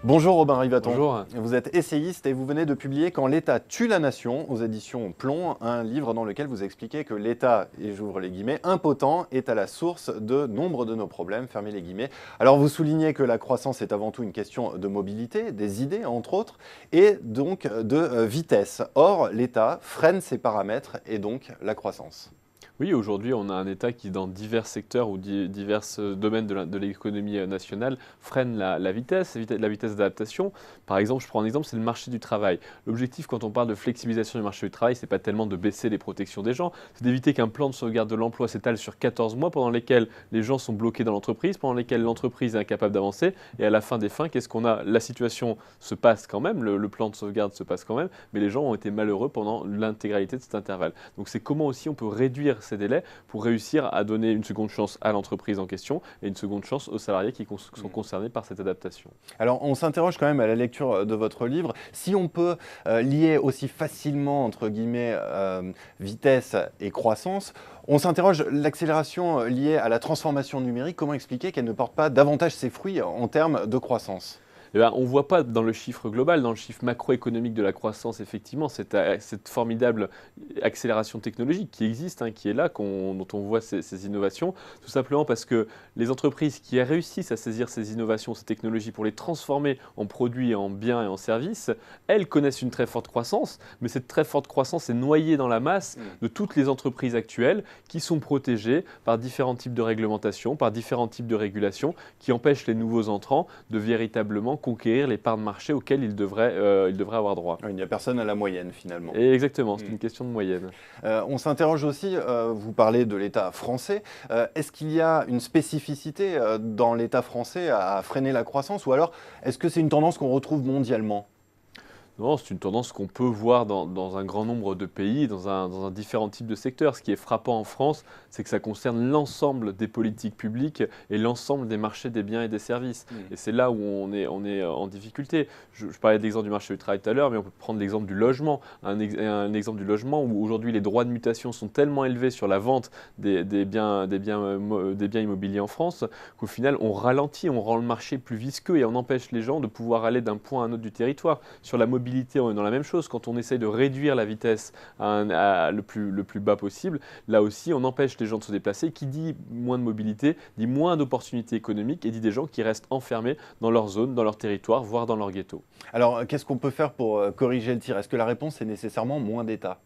Bonjour Robin Rivaton. Bonjour. Vous êtes essayiste et vous venez de publier Quand l'État tue la nation aux éditions Plomb, un livre dans lequel vous expliquez que l'État, et j'ouvre les guillemets, impotent est à la source de nombre de nos problèmes, fermez les guillemets. Alors vous soulignez que la croissance est avant tout une question de mobilité, des idées entre autres, et donc de vitesse. Or, l'État freine ces paramètres et donc la croissance. Oui, aujourd'hui, on a un État qui, dans divers secteurs ou divers domaines de l'économie nationale, freine la vitesse d'adaptation. Par exemple, je prends un exemple, c'est le marché du travail. L'objectif, quand on parle de flexibilisation du marché du travail, c'est pas tellement de baisser les protections des gens, c'est d'éviter qu'un plan de sauvegarde de l'emploi s'étale sur 14 mois pendant lesquels les gens sont bloqués dans l'entreprise, pendant lesquels l'entreprise est incapable d'avancer. Et à la fin des fins, qu'est-ce qu'on a? La situation se passe quand même, le plan de sauvegarde se passe quand même, mais les gens ont été malheureux pendant l'intégralité de cet intervalle. Donc c'est comment aussi on peut réduire ces délais pour réussir à donner une seconde chance à l'entreprise en question et une seconde chance aux salariés qui sont concernés par cette adaptation. Alors on s'interroge quand même à la lecture de votre livre, si on peut lier aussi facilement entre guillemets vitesse et croissance, on s'interroge l'accélération liée à la transformation numérique, comment expliquer qu'elle ne porte pas davantage ses fruits en termes de croissance? Eh bien, on ne voit pas dans le chiffre global, dans le chiffre macroéconomique de la croissance, effectivement, cette formidable accélération technologique qui existe, hein, qui est là, dont on voit ces innovations, tout simplement parce que les entreprises qui réussissent à saisir ces innovations, ces technologies pour les transformer en produits, en biens et en services, elles connaissent une très forte croissance, mais cette très forte croissance est noyée dans la masse de toutes les entreprises actuelles qui sont protégées par différents types de réglementations, par différents types de régulations qui empêchent les nouveaux entrants de véritablement conquérir les parts de marché auxquelles il devrait avoir droit. Il n'y a personne à la moyenne finalement. Et exactement, c'est une question de moyenne. On s'interroge aussi, vous parlez de l'État français, est-ce qu'il y a une spécificité dans l'État français à freiner la croissance ou alors est-ce que c'est une tendance qu'on retrouve mondialement ? Non, c'est une tendance qu'on peut voir dans un grand nombre de pays, dans un différent type de secteurs. Ce qui est frappant en France, c'est que ça concerne l'ensemble des politiques publiques et l'ensemble des marchés des biens et des services. Et c'est là où on est en difficulté. Je parlais de l'exemple du marché du travail tout à l'heure, mais on peut prendre l'exemple du logement. Un exemple du logement où aujourd'hui les droits de mutation sont tellement élevés sur la vente des biens immobiliers en France qu'au final on ralentit, on rend le marché plus visqueux et on empêche les gens de pouvoir aller d'un point à un autre du territoire. Sur la mobilité, on est dans la même chose. Quand on essaye de réduire la vitesse le plus bas possible, là aussi, on empêche les gens de se déplacer. Qui dit moins de mobilité, dit moins d'opportunités économiques et dit des gens qui restent enfermés dans leur zone, dans leur territoire, voire dans leur ghetto. Alors, qu'est-ce qu'on peut faire pour corriger le tir? Est-ce que la réponse est nécessairement moins d'État?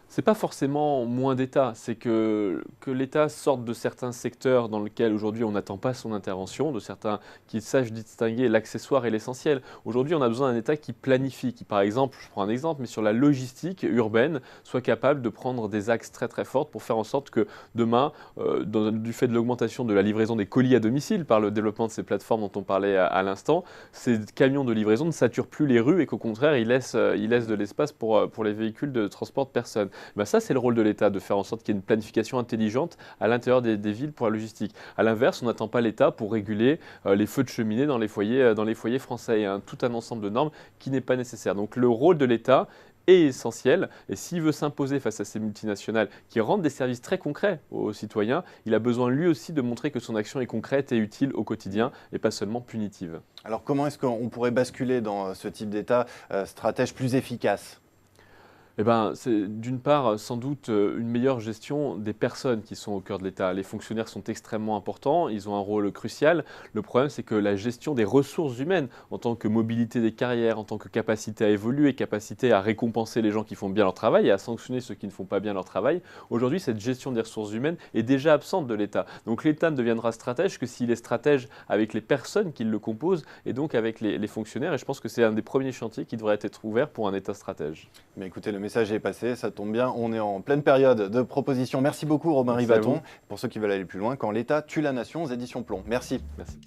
C'est pas forcément moins d'État, c'est que l'État sorte de certains secteurs dans lesquels aujourd'hui on n'attend pas son intervention, de certains qui sachent distinguer l'accessoire et l'essentiel. Aujourd'hui, on a besoin d'un État qui planifie, qui par exemple, je prends un exemple, mais sur la logistique urbaine, soit capable de prendre des axes très très forts pour faire en sorte que demain, du fait de l'augmentation de la livraison des colis à domicile par le développement de ces plateformes dont on parlait à l'instant, ces camions de livraison ne saturent plus les rues et qu'au contraire, ils laissent de l'espace pour les véhicules de transport de personnes. Ben ça, c'est le rôle de l'État, de faire en sorte qu'il y ait une planification intelligente à l'intérieur des villes pour la logistique. À l'inverse, on n'attend pas l'État pour réguler les feux de cheminée dans les foyers français. Il y a tout un ensemble de normes qui n'est pas nécessaire. Donc le rôle de l'État est essentiel et s'il veut s'imposer face à ces multinationales qui rendent des services très concrets aux citoyens, il a besoin lui aussi de montrer que son action est concrète et utile au quotidien et pas seulement punitive. Alors comment est-ce qu'on pourrait basculer dans ce type d'État stratège plus efficace? Eh ben, c'est d'une part sans doute une meilleure gestion des personnes qui sont au cœur de l'État. Les fonctionnaires sont extrêmement importants, ils ont un rôle crucial. Le problème, c'est que la gestion des ressources humaines, en tant que mobilité des carrières, en tant que capacité à évoluer, capacité à récompenser les gens qui font bien leur travail et à sanctionner ceux qui ne font pas bien leur travail, aujourd'hui, cette gestion des ressources humaines est déjà absente de l'État. Donc l'État ne deviendra stratège que s'il est stratège avec les personnes qui le composent et donc avec les fonctionnaires. Et je pense que c'est un des premiers chantiers qui devrait être ouvert pour un État stratège. Mais écoutez, le message est passé, ça tombe bien, on est en pleine période de propositions. Merci beaucoup Robin Rivaton. Pour ceux qui veulent aller plus loin, Quand l'État tue la nation aux éditions Plomb. Merci. Merci.